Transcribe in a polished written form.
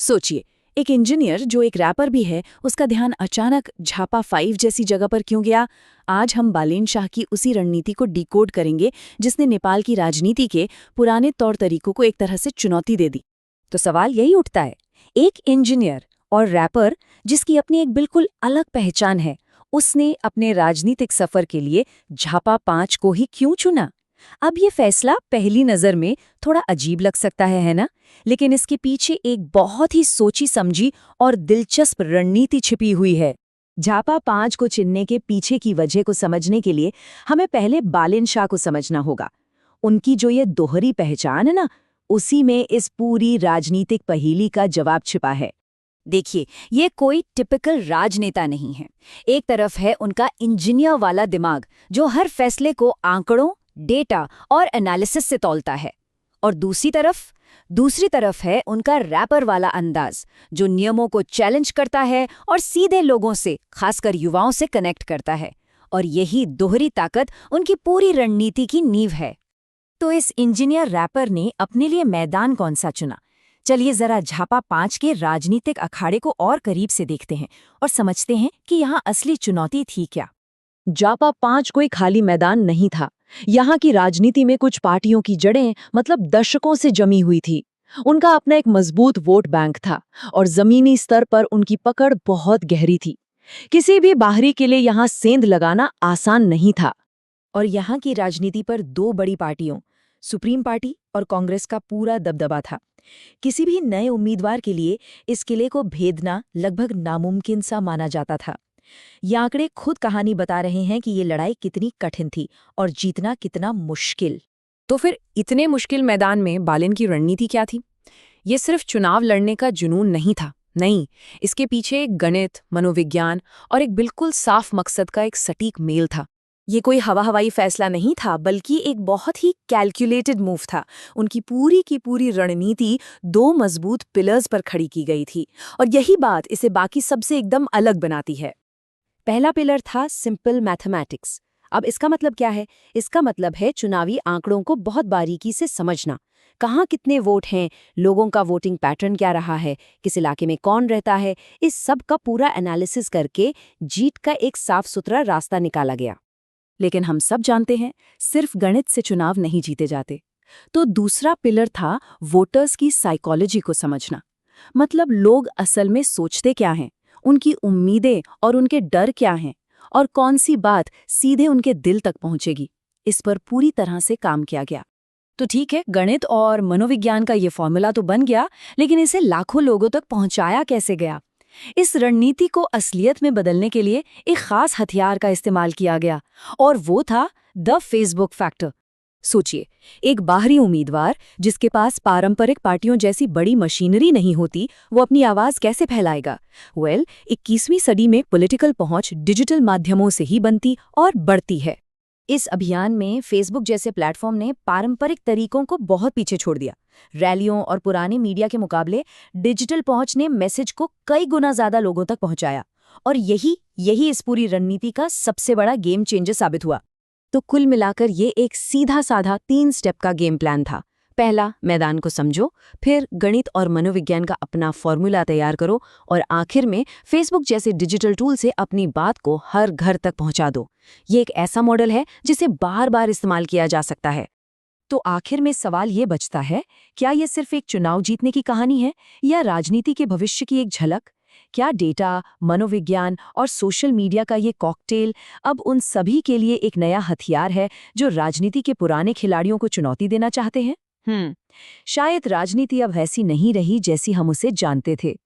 सोचिए, एक इंजीनियर जो एक रैपर भी है, उसका ध्यान अचानक झापा 5 जैसी जगह पर क्यों गया? आज हम बालेन शाह की उसी रणनीति को डिकोड करेंगे जिसने नेपाल की राजनीति के पुराने तौर तरीकों को एक तरह से चुनौती दे दी। तो सवाल यही उठता है, एक इंजीनियर और रैपर जिसकी अपनी एक बिल्कुल अलग पहचान है, उसने अपने राजनीतिक सफर के लिए झापा 5 को ही क्यों चुना? अब ये फैसला पहली नजर में थोड़ा अजीब लग सकता है ना? लेकिन इसके पीछे एक बहुत ही सोची समझी और दिलचस्प रणनीति छिपी हुई है। झापा 5 को चुनने के पीछे की वजह को समझने के लिए हमें पहले बालेन शाह को समझना होगा। उनकी जो ये दोहरी पहचान है ना, उसी में इस पूरी राजनीतिक पहेली का जवाब छिपा है। देखिए, ये कोई टिपिकल राजनेता नहीं है। एक तरफ है उनका इंजीनियर वाला दिमाग जो हर फैसले को आंकड़ों, डेटा और एनालिसिस से तौलता है, और दूसरी तरफ है उनका रैपर वाला अंदाज जो नियमों को चैलेंज करता है और सीधे लोगों से, खासकर युवाओं से कनेक्ट करता है। और यही दोहरी ताकत उनकी पूरी रणनीति की नींव है। तो इस इंजीनियर रैपर ने अपने लिए मैदान कौन सा चुना? चलिए जरा झापा 5 के राजनीतिक अखाड़े को और करीब से देखते हैं और समझते हैं कि यहाँ असली चुनौती थी क्या। झापा 5 कोई खाली मैदान नहीं था। यहाँ की राजनीति में कुछ पार्टियों की जड़ें मतलब दशकों से जमी हुई थी। उनका अपना एक मजबूत वोट बैंक था और जमीनी स्तर पर उनकी पकड़ बहुत गहरी थी। किसी भी बाहरी के लिए यहाँ सेंध लगाना आसान नहीं था। और यहाँ की राजनीति पर दो बड़ी पार्टियों, सुप्रीम पार्टी और कांग्रेस का पूरा दबदबा था। किसी भी नए उम्मीदवार के लिए इस किले को भेदना लगभग नामुमकिन सा माना जाता था। ये आंकड़े खुद कहानी बता रहे हैं कि ये लड़ाई कितनी कठिन थी और जीतना कितना मुश्किल। तो फिर इतने मुश्किल मैदान में बालेन की रणनीति क्या थी? ये सिर्फ चुनाव लड़ने का जुनून नहीं था, नहीं, इसके पीछे एक गणित, मनोविज्ञान और एक बिल्कुल साफ मकसद का एक सटीक मेल था। ये कोई हवाई फैसला नहीं था, बल्कि एक बहुत ही कैलकुलेटेड मूव था। उनकी पूरी की पूरी रणनीति दो मजबूत पिलर्स पर खड़ी की गई थी, और यही बात इसे बाकी सबसे एकदम अलग बनाती है। पहला पिलर था सिंपल मैथमेटिक्स। अब इसका मतलब क्या है? इसका मतलब है चुनावी आंकड़ों को बहुत बारीकी से समझना। कहाँ कितने वोट हैं, लोगों का वोटिंग पैटर्न क्या रहा है, किस इलाके में कौन रहता है, इस सब का पूरा एनालिसिस करके जीत का एक साफ सुथरा रास्ता निकाला गया। लेकिन हम सब जानते हैं, सिर्फ गणित से चुनाव नहीं जीते जाते। तो दूसरा पिलर था वोटर्स की साइकोलॉजी को समझना। मतलब लोग असल में सोचते क्या हैं, उनकी उम्मीदें और उनके डर क्या हैं, और कौन सी बात सीधे उनके दिल तक पहुंचेगी। इस पर पूरी तरह से काम किया गया। तो ठीक है, गणित और मनोविज्ञान का ये फॉर्मूला तो बन गया, लेकिन इसे लाखों लोगों तक पहुंचाया कैसे गया? इस रणनीति को असलियत में बदलने के लिए एक खास हथियार का इस्तेमाल किया गया, और वो था द फेसबुक फैक्टर। सोचिए, एक बाहरी उम्मीदवार जिसके पास पारंपरिक पार्टियों जैसी बड़ी मशीनरी नहीं होती, वो अपनी आवाज कैसे फैलाएगा? 21वीं सदी में पॉलिटिकल पहुंच डिजिटल माध्यमों से ही बनती और बढ़ती है। इस अभियान में फेसबुक जैसे प्लेटफॉर्म ने पारंपरिक तरीकों को बहुत पीछे छोड़ दिया। रैलियों और पुराने मीडिया के मुकाबले डिजिटल पहुंच ने मैसेज को कई गुना ज्यादा लोगों तक पहुंचाया, और यही इस पूरी रणनीति का सबसे बड़ा गेम चेंजर साबित हुआ। तो कुल मिलाकर ये एक सीधा साधा 3 स्टेप का गेम प्लान था। पहला, मैदान को समझो, फिर गणित और मनोविज्ञान का अपना फॉर्मूला तैयार करो, और आखिर में फेसबुक जैसे डिजिटल टूल से अपनी बात को हर घर तक पहुंचा दो। ये एक ऐसा मॉडल है जिसे बार बार इस्तेमाल किया जा सकता है। तो आखिर में सवाल ये बचता है, क्या ये सिर्फ एक चुनाव जीतने की कहानी है, या राजनीति के भविष्य की एक झलक? क्या डेटा, मनोविज्ञान और सोशल मीडिया का ये कॉकटेल अब उन सभी के लिए एक नया हथियार है जो राजनीति के पुराने खिलाड़ियों को चुनौती देना चाहते हैं? शायद राजनीति अब वैसी नहीं रही जैसी हम उसे जानते थे।